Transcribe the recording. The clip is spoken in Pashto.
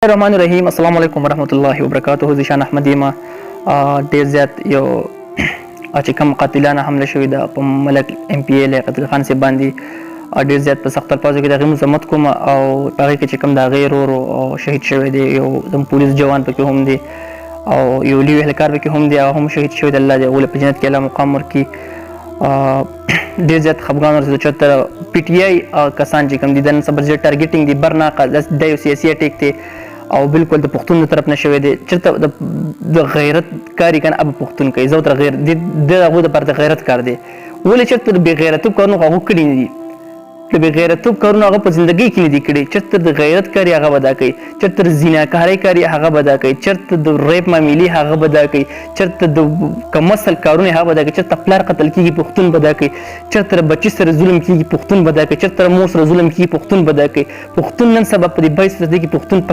الرحمن الرحیم. السلام علیکم ورحمۃ اللہ وبرکاتہ. ذیشان احمد یم. ډیر زیات یو چې کوم قاتلانه حمله شوې ده په ملک ایم پی ایل قتل خان صاحب باندې ډیر زیات په سخت الفاظو کې د هغې مذمت کوم او په هغې کې چې کوم د هغې ورور شهید شوی دی، یو زموږ پولیس جوان پکې هم دی او یو لوی اهلکار پکې هم دی، هغه هم شهید شوی دی. الله دې هغوی له په جنت کې اعلی مقام ورکړي. ډېر زیات خفګان ورسېدو چې تر پی ټي آی کسان چې کوم دي د نن سبا زیات ټارګېټینګ دي برناقه دا یو سیاسي اټیک دی او بالکل د پښتون د طرف نه شوی دی. چېرته د غیرت کار یې که نه اب پښتون کوي زه ورته د هغوی دپاره د غیرت کار دی. ولې چېرته د بې غیرتوب کارونه خو هغوی کړي نه دي، د بې غیرتوب کارونه هغه په زندګۍ کې نه دي کړي. چېرته د غیرت کار یې هغه به دا کوي، چېرته د زیناکارۍ کار یې هغه به دا کوي، چېرته د ریپ معاملې هغه به دا کوي، چېرته د کم اصل کارونه یې هغه به دا کوي، چېرته پلار قتل کېږي پښتون به دا کوي، چېرته د بچي سره ظلم کېږي پښتون به دا کوي، چېرته د مور سره ظلم کېږي پښتون به دا کوي. پښتون نن سبا په دې 22 صدۍ کې پښتون